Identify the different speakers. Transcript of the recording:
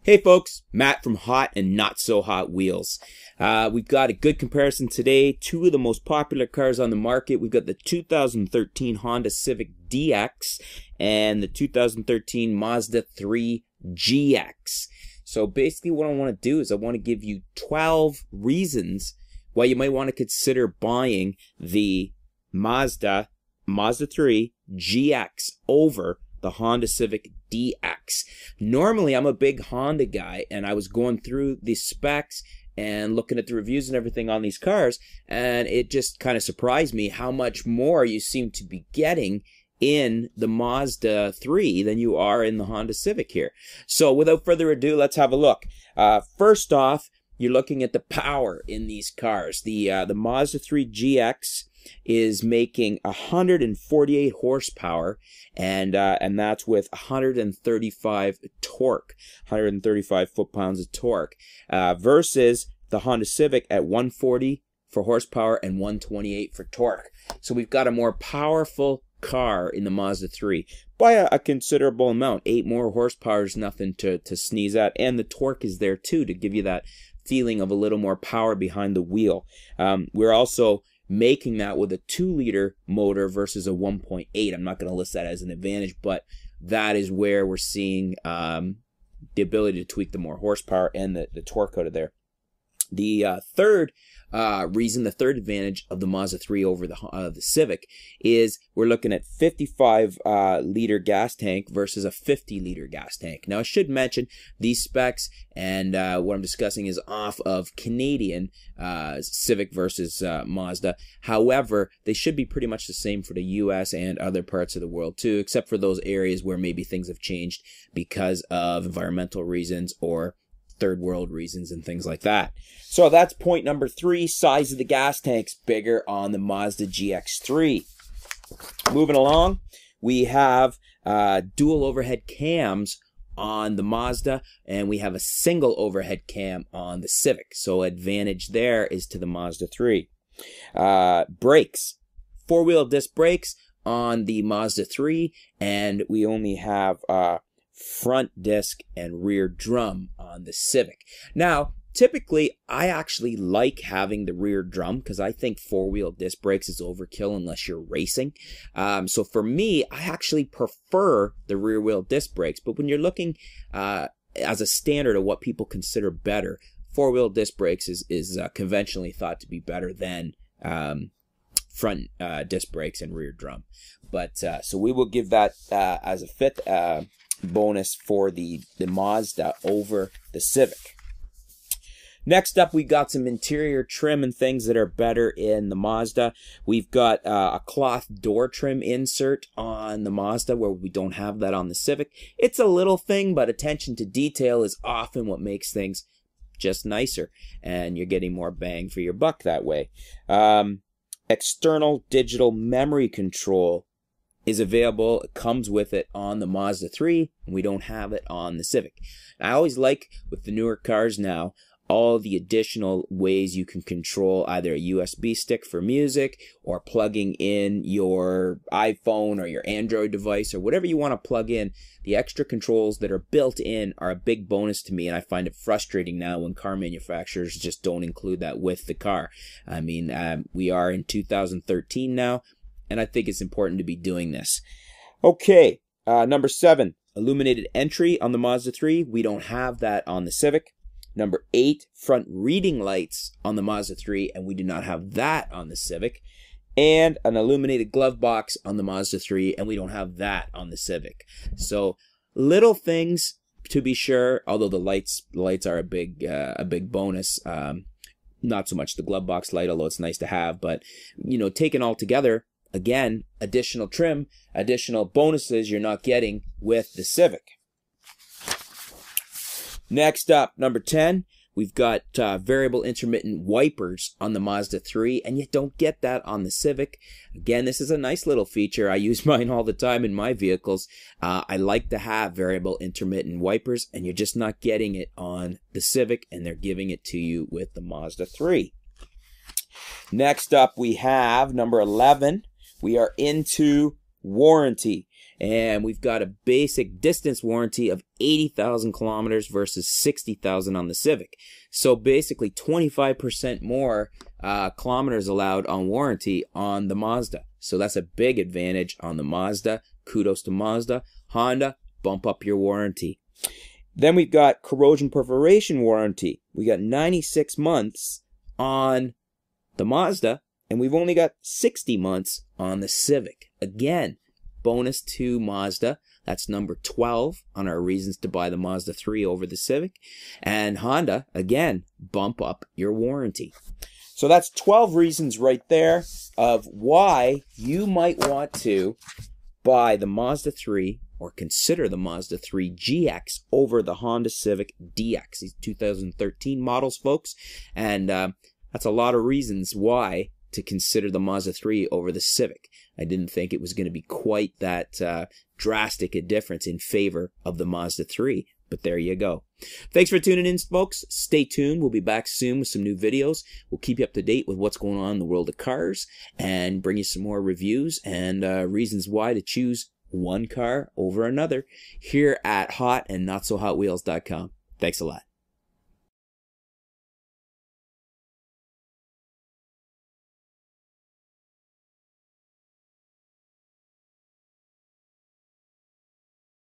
Speaker 1: Hey folks, Matt from Hot and Not So Hot Wheels. We've got a good comparison today. Two of the most popular cars on the market. We've got the 2013 Honda Civic DX and the 2013 Mazda 3 GX. So basically what I want to do is I want to give you 12 reasons why you might want to consider buying the Mazda 3 GX over the Honda Civic DX. Normally, I'm a big Honda guy, and I was going through the specs and looking at the reviews and everything on these cars, and it just kind of surprised me how much more you seem to be getting in the Mazda 3 than you are in the Honda Civic here. So without further ado, let's have a look. First off, you're looking at the power in these cars. The Mazda 3 GX is making 148 horsepower, and that's with 135 torque, 135 foot-pounds of torque, versus the Honda Civic at 140 for horsepower and 128 for torque. So we've got a more powerful car in the Mazda 3 by a considerable amount. 8 more horsepower is nothing to sneeze at, and the torque is there too to give you that feeling of a little more power behind the wheel. We're also making that with a 2-liter motor versus a 1.8. I'm not going to list that as an advantage, but that is where we're seeing the ability to tweak the more horsepower and the torque out of there. The third reason, the third advantage of the Mazda 3 over the Civic is we're looking at 55-liter gas tank versus a 50-liter gas tank. Now, I should mention these specs and what I'm discussing is off of Canadian Civic versus Mazda. However, they should be pretty much the same for the US and other parts of the world too, except for those areas where maybe things have changed because of environmental reasons or third world reasons and things like that. So that's point number 3. Size of the gas tank's bigger on the Mazda GX3. Moving along, we have dual overhead cams on the Mazda, and we have a single overhead cam on the Civic. So advantage there is to the Mazda 3. Brakes, 4-wheel disc brakes on the Mazda 3, and we only have front disc and rear drum on the Civic. Now, typically, I actually like having the rear drum because I think 4-wheel disc brakes is overkill unless you're racing. So for me, I actually prefer the rear wheel disc brakes. But when you're looking as a standard of what people consider better, 4-wheel disc brakes is conventionally thought to be better than front disc brakes and rear drum. But so we will give that as a fifth bonus for the Mazda over the Civic. Next up, we got some interior trim and things that are better in the Mazda. We've got a cloth door trim insert on the Mazda where we don't have that on the Civic. It's a little thing, but attention to detail is often what makes things just nicer, and you're getting more bang for your buck that way. External digital memory control is available. It comes with it on the Mazda 3, and we don't have it on the Civic. I always like, with the newer cars now, all the additional ways you can control either a USB stick for music or plugging in your iPhone or your Android device or whatever you want to plug in. The extra controls that are built in are a big bonus to me, and I find it frustrating now when car manufacturers just don't include that with the car. I mean, we are in 2013 now, and I think it's important to be doing this. Okay, number 7, illuminated entry on the Mazda 3. We don't have that on the Civic. Number 8, front reading lights on the Mazda 3, and we do not have that on the Civic. And an illuminated glove box on the Mazda 3, and we don't have that on the Civic. So little things to be sure, although the lights are a big bonus. Not so much the glove box light, although it's nice to have, but you know, taken all together, again, additional trim, additional bonuses you're not getting with the Civic. Next up, number 10, we've got variable intermittent wipers on the Mazda 3, and you don't get that on the Civic. Again, this is a nice little feature. I use mine all the time in my vehicles. I like to have variable intermittent wipers, and you're just not getting it on the Civic, and they're giving it to you with the Mazda 3. Next up, we have number 11. We are into warranty. And we've got a basic distance warranty of 80,000 kilometers versus 60,000 on the Civic. So basically 25% more kilometers allowed on warranty on the Mazda. So that's a big advantage on the Mazda. Kudos to Mazda. Honda, bump up your warranty. Then we've got corrosion perforation warranty. We got 96 months on the Mazda, and we've only got 60 months on the Civic. Again, bonus to Mazda. That's number 12 on our reasons to buy the Mazda 3 over the Civic. And Honda, again, bump up your warranty. So that's 12 reasons right there of why you might want to buy the Mazda 3 or consider the Mazda 3 GX over the Honda Civic DX. These 2013 models, folks. And that's a lot of reasons why to consider the Mazda 3 over the Civic. I didn't think it was going to be quite that drastic a difference in favor of the Mazda 3. But there you go. Thanks for tuning in, folks. Stay tuned. We'll be back soon with some new videos. We'll keep you up to date with what's going on in the world of cars and bring you some more reviews and reasons why to choose one car over another here at hotandnotsohotwheels.com. Thanks a lot.